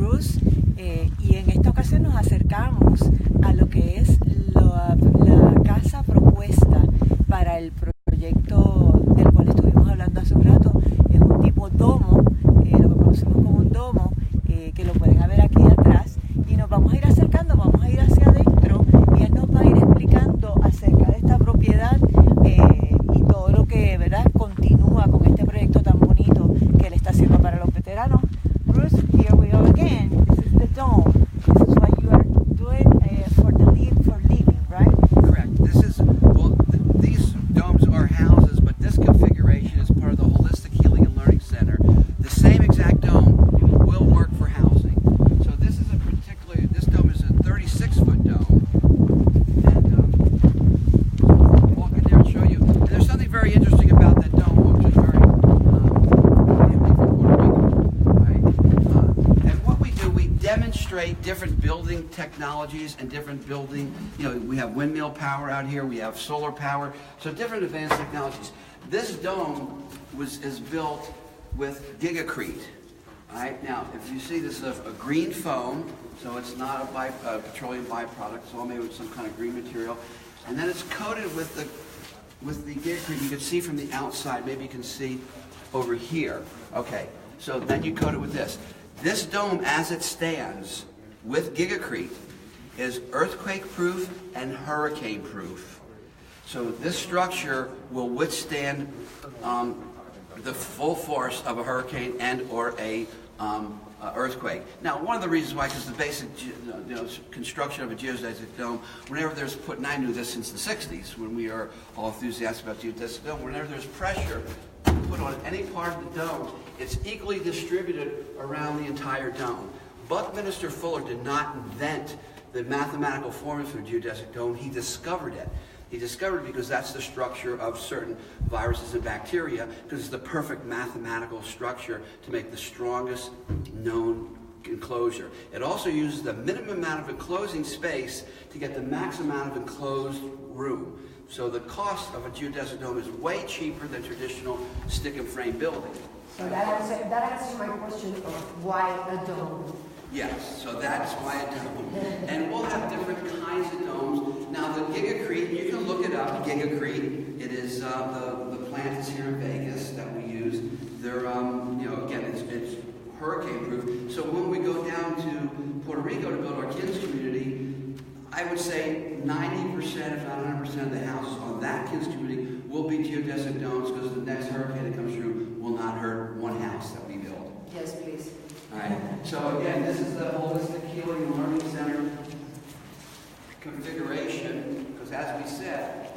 Bruce, y en esta ocasión nos acercamos a lo que es la casa propuesta para el proyecto del cual estuvimos hablando hace un rato. Es un tipo domo, lo que conocemos como un domo, que lo pueden ver aquí atrás, y nos vamos a ir acercando, vamos a ir hacia adentro y él nos va a ir explicando acerca de esta propiedad y todo lo que, ¿verdad?, continúa con este proyecto tan bonito que él está haciendo para los veteranos. Bruce, here we are again. This is the dome. This is what you are doing for living, right? Correct. This is, well, these domes are houses, but this configuration is part of the Holistic Healing and Learning Center. The same exact dome will work for housing. So this is this dome is a 36-foot dome. And I'll walk in there and show you. And there's something very interesting about that dome, which is very demonstrate different building technologies and different building, we have windmill power out here, we have solar power, so different advanced technologies. This dome is built with gigacrete. All right, now if you see, this is a green foam, so it's not a petroleum byproduct, it's all made with some kind of green material, and then it's coated with the gigacrete. You can see from the outside, maybe you can see over here. Okay, so then you coat it with this. This dome, as it stands, with gigacrete, is earthquake-proof and hurricane-proof. So this structure will withstand the full force of a hurricane and or a earthquake. Now, one of the reasons why, because the basic construction of a geodesic dome, whenever there's and I knew this since the 60s, when we are all enthusiastic about geodesic dome, whenever there's pressure put on any part of the dome, it's equally distributed around the entire dome. Buckminster Fuller did not invent the mathematical formula for a geodesic dome. He discovered it. He discovered it because that's the structure of certain viruses and bacteria, because it's the perfect mathematical structure to make the strongest known enclosure. It also uses the minimum amount of enclosing space to get the maximum amount of enclosed room. So the cost of a geodesic dome is way cheaper than traditional stick and frame building. So that answers my question of why a dome. Yes, so that's why a dome. And we'll have different kinds of domes. Now the gigacrete, you can look it up, gigacrete. It is, the plant is here in Vegas that we use. They're, again, it's hurricane proof. So when we go down to Puerto Rico to build our kids community, I would say 90%, if not 100% of the houses on that kids community will be geodesic domes, because the next hurricane that comes through will not hurt one house that we build. Yes, please. All right. So again, this is the Holistic Healing and Learning Center configuration, because as we said,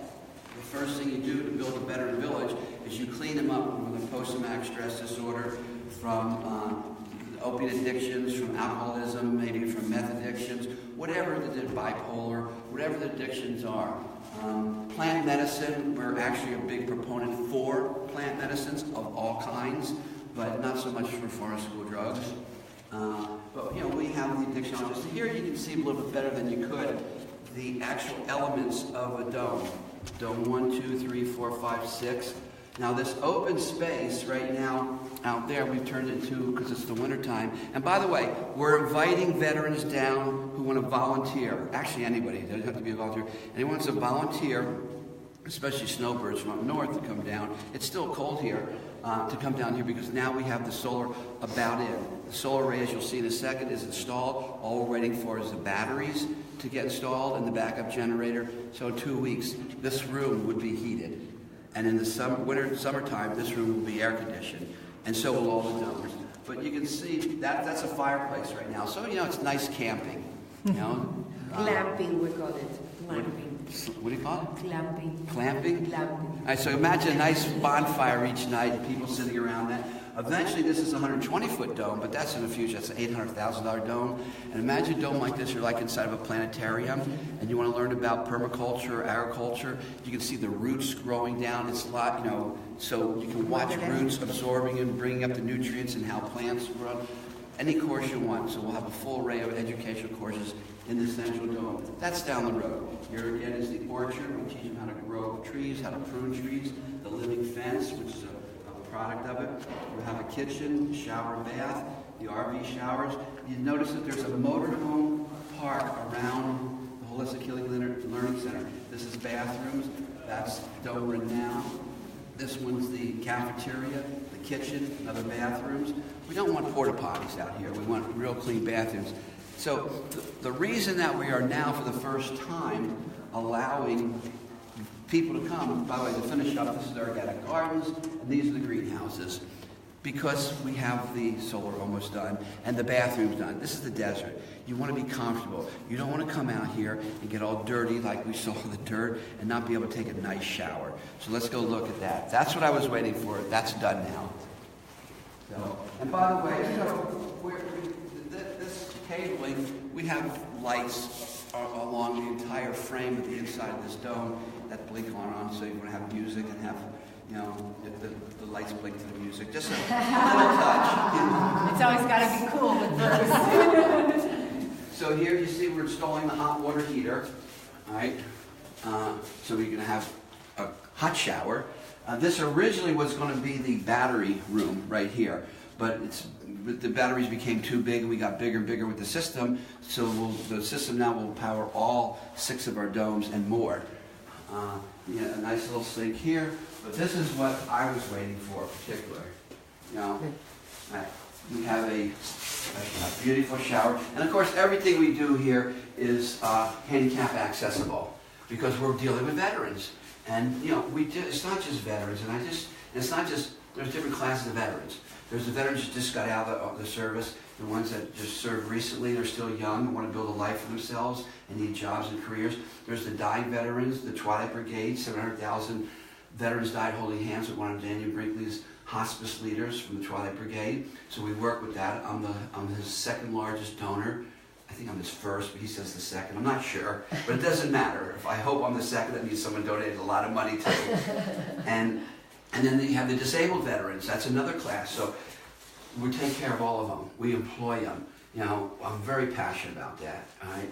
the first thing you do to build a better village is you clean them up from the post-traumatic stress disorder, from opiate addictions, from alcoholism, maybe from meth addictions, whatever the bipolar, whatever the addictions are. Plant medicine, we're actually a big proponent for plant medicines of all kinds, but not so much for pharmaceutical drugs. But we have the addictionologists. Here you can see a little bit better than you could the actual elements of a dome. Dome 1, 2, 3, 4, 5, 6. Now this open space right now out there we've turned into, because it's the winter time. And by the way, we're inviting veterans down who want to volunteer. Actually anybody, it doesn't have to be a volunteer. Anyone wants to volunteer, especially snowbirds from up north, to come down. It's still cold here, to come down here, because now we have the solar about in. The solar array, as you'll see in a second, is installed. All we're waiting for is the batteries to get installed and the backup generator. So in 2 weeks, this room would be heated. And in the summertime, this room will be air conditioned. And so will all the domes. But you can see that's a fireplace right now. So, it's nice camping, Glamping, we call it. Glamping. What do you call it? Glamping. Clamping? Glamping. All right, so imagine a nice bonfire each night and people sitting around that. Eventually, this is a 120-foot dome, but that's in the future. That's an $800,000 dome. And imagine a dome like this, you're like inside of a planetarium, and you want to learn about permaculture, agriculture. You can see the roots growing down. It's a lot, so you can watch roots absorbing and bringing up the nutrients and how plants grow. Any course you want. So we'll have a full array of educational courses in the central dome. That's down the road. Here again is the orchard. We teach them how to grow trees, how to prune trees, the living fence, which is a product of it. You have a kitchen, shower, bath, the RV showers. You notice that there's a motorhome park around the Holistic Healing Learning Center. This is bathrooms. That's Dover now. This one's the cafeteria, the kitchen, and other bathrooms. We don't want porta potties out here. We want real clean bathrooms. So the reason that we are now, for the first time, allowing people to come, by the way, to finish up, this is our organic gardens, and these are the greenhouses, because we have the solar almost done, and the bathroom's done. This is the desert. You want to be comfortable. You don't want to come out here and get all dirty like we saw the dirt and not be able to take a nice shower. So let's go look at that. That's what I was waiting for. That's done now. So, and by the way, this cabling, we have lights along the entire frame of the inside of this dome that blink on, so you want to have music and have, you know, the lights blink to the music. Just a little touch. It's always got to be cool with those. So here you see we're installing the hot water heater, all right? So we're going to have a hot shower. This originally was going to be the battery room right here, but the batteries became too big and we got bigger and bigger with the system, so the system now will power all 6 of our domes and more. Yeah, a nice little sink here, but this is what I was waiting for particularly. You know, we have a beautiful shower, and of course everything we do here is handicap accessible because we're dealing with veterans. And you know, it's not just veterans, and it's not just, there's different classes of veterans. There's the veterans that just got out of the service, the ones that just served recently, they're still young, want to build a life for themselves and need jobs and careers. There's the dying veterans, the Twilight Brigade, 700,000 veterans died holding hands with one of Daniel Brinkley's hospice leaders from the Twilight Brigade. So we work with that. I'm his second largest donor. I think I'm his first, but he says the second. I'm not sure, but it doesn't matter. If I hope I'm the second, that means someone donated a lot of money to me. And then you have the disabled veterans. That's another class. So we take care of all of them. We employ them. You know, I'm very passionate about that. All right.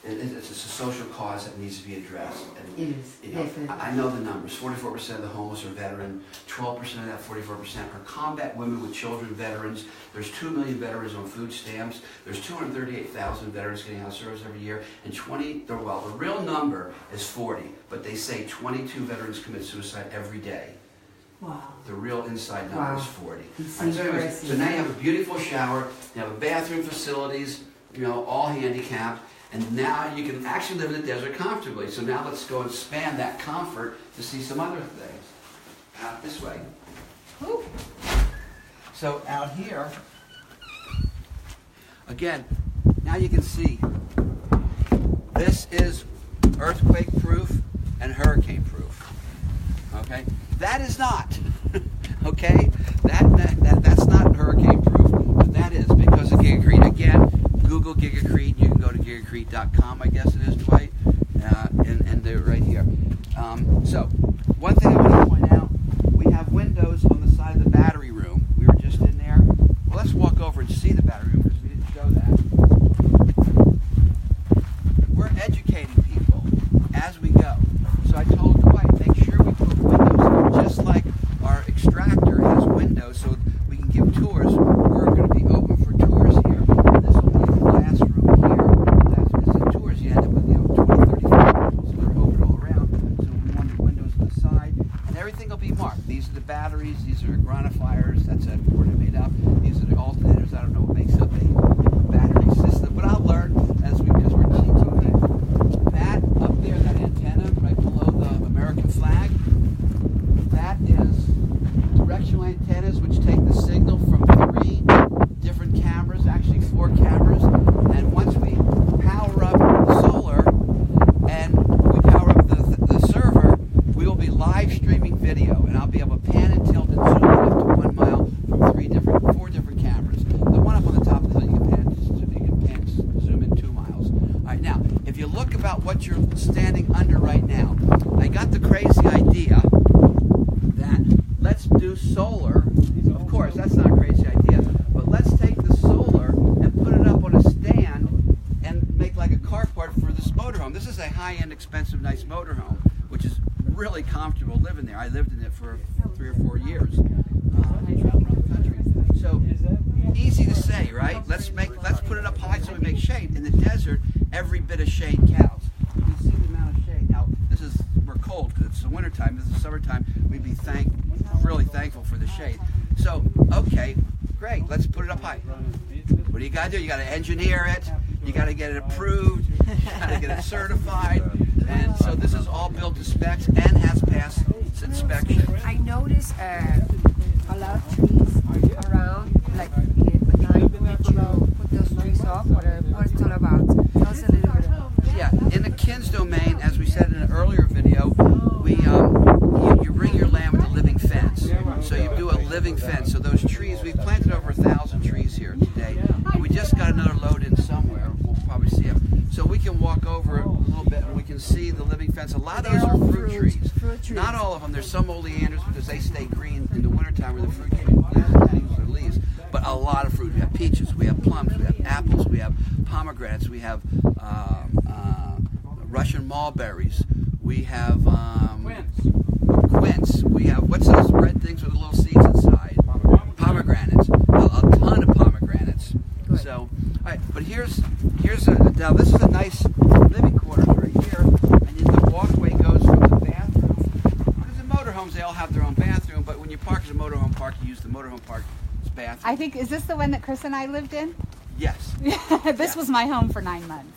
It's a social cause that needs to be addressed. And, It is. you know, I know the numbers. 44% of the homeless are veteran. 12% of that 44% are combat women with children veterans. There's 2 million veterans on food stamps. There's 238,000 veterans getting out of service every year. And the real number is 40, but they say 22 veterans commit suicide every day. Wow. The real inside number is 40. So now you have a beautiful shower, you have a bathroom facilities, you know, all handicapped, and now you can actually live in the desert comfortably. So now let's go and span that comfort to see some other things. Out this way. Woo. So out here, again, now you can see this is earthquake proof and hurricane proof. Okay? That is not. Okay? That's not hurricane proof, but that is because of Gigacrete. Again, Google Gigacrete. You can go to gigacrete.com, I guess it is, Dwight, and they're right here. So, one thing I want to point out, we have windows on the side of the battery room. We were just in there. Well, let's walk over and see the battery room because we didn't show that. We're educating people as we go. So I told Dwight, make sure we put windows just like our extractor has windows so we can give tours. We're going to be open for tours here. This will be a glass room here. This is tours. You end up with 20, 30 people, so they're open all around. So we want the windows on the side, and everything will be marked. These are the batteries. These are granifiers. That's a board I made up. These are the alternators. I don't know what makes up a battery system, but I'll learn because we're teaching people. That up there, that antenna right below the American flag, that is directional antennas which take the signal from 3 different cameras, actually 4 cameras, and once we power up the solar and we power up the server, we will be live streaming video, and I'll be able to pan and tilt and zoom in up to 1 mile from 4 different cameras. The one up on the top of the hill, you can zoom in 2 miles. All right, now, if you look about what you're standing under right now, I got the crazy idea that let's do solar. Of course, that's not a crazy idea, but let's take the solar and put it up on a stand and make like a carport for this motorhome. This is a high-end, expensive, nice motorhome, which is really comfortable living there. I lived in it for 3 or 4 years. you travel around the country. So easy to say, right? Let's put it up high so we make shade. In the desert, every bit of shade counts. You can see the amount of shade. Now, we're cold because it's the wintertime. This is summertime. We'd be really thankful for the shade. So, okay, great. Let's put it up high. What do you got to do? You got to engineer it. You got to get it approved. You got to get it certified. And so this is all built to specs and has passed its inspection. I noticed a lot of trees around, like at night, did you put those trees off? What it's all about? Tell us a little bit about it. Yeah, in the KINS domain, as we said in an earlier video, you ring your land with a living fence. So you do a living fence. So those trees, we've planted over 1,000 trees here today. And we just got another load in somewhere. We'll probably see them. So we can walk over a little bit and we can see the living fence. A lot of those are fruit trees. Not all of them. There's some oleanders because they stay green in the wintertime where the fruit trees lose their leaves. But a lot of fruit. We have peaches, we have plums, we have apples, we have pomegranates, we have Russian mulberries, we have quince, we have, what's those red things with the little seeds inside? Pomegranates. A ton of pomegranates. Good. So, all right, but now this is a nice living quarters right here, and the walkway goes from the bathroom. Because in motorhomes, they all have their own bathroom, but when you park at a motorhome park, you use the motorhome park's bathroom. I think, is this the one that Chris and I lived in? Yes. This was my home for 9 months.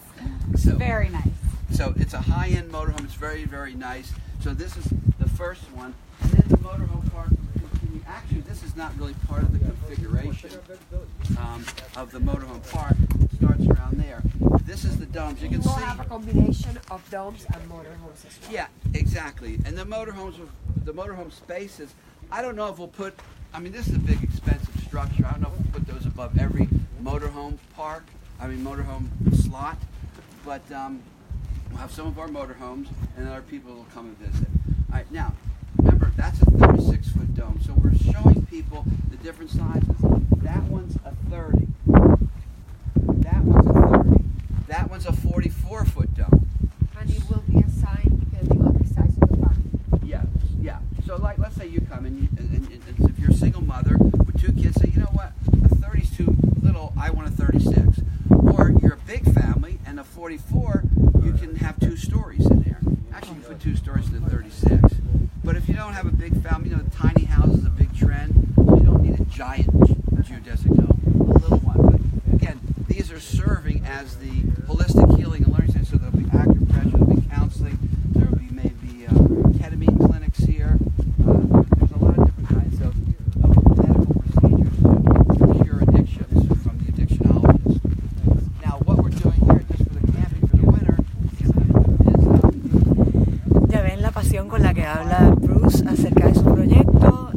So, Very nice. So it's a high-end motorhome. It's very, very nice. So this is the first one. And then the motorhome park, actually this is not really part of the configuration of the motorhome park. It starts around there. This is the domes. You can We'll see. have a combination of domes and motorhomes as well. Yeah, exactly. And the motorhome spaces, I don't know if we'll put, I mean, this is a big expensive structure. I don't know if we'll put those above every motorhome slot. But we'll have some of our motorhomes, and other people will come and visit. All right, now, remember, that's a 36-foot dome. So we're showing people the different sizes. That one's a 30. That one's a 30. That one's a 44-foot dome. And it will be assigned depending on the size of the farm. Yeah, yeah. So, like, let's say you come and if you're a single mother with 2 kids, say, you know what, a 30's too little, I want a 36. Or you're a big family and a 44, you can have 2 stories in there. Actually, you put 2 stories in the 36. But if you don't have a big family, you know, tiny house is a big trend. You don't need a giant geodesic dome, a little one. But again, these are serving as the holistic healing and learning center. So there'll be acupressure, there'll be counseling, there'll be maybe ketamine clinics here. There's a lot of different kinds of medical procedures to cure addictions from the addictionologist. Now, what we're doing here, just for the camping for the winter, is Ya ven la pasión con la que habla Bruce acerca de su proyecto.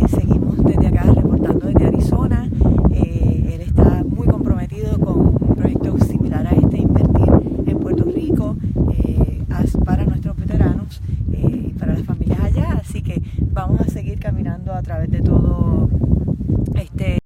Seguimos desde acá reportando desde Arizona. Él está muy comprometido con un proyecto similar a este, invertir en Puerto Rico para nuestros veteranos y para las familias allá. Así que vamos a seguir caminando a través de todo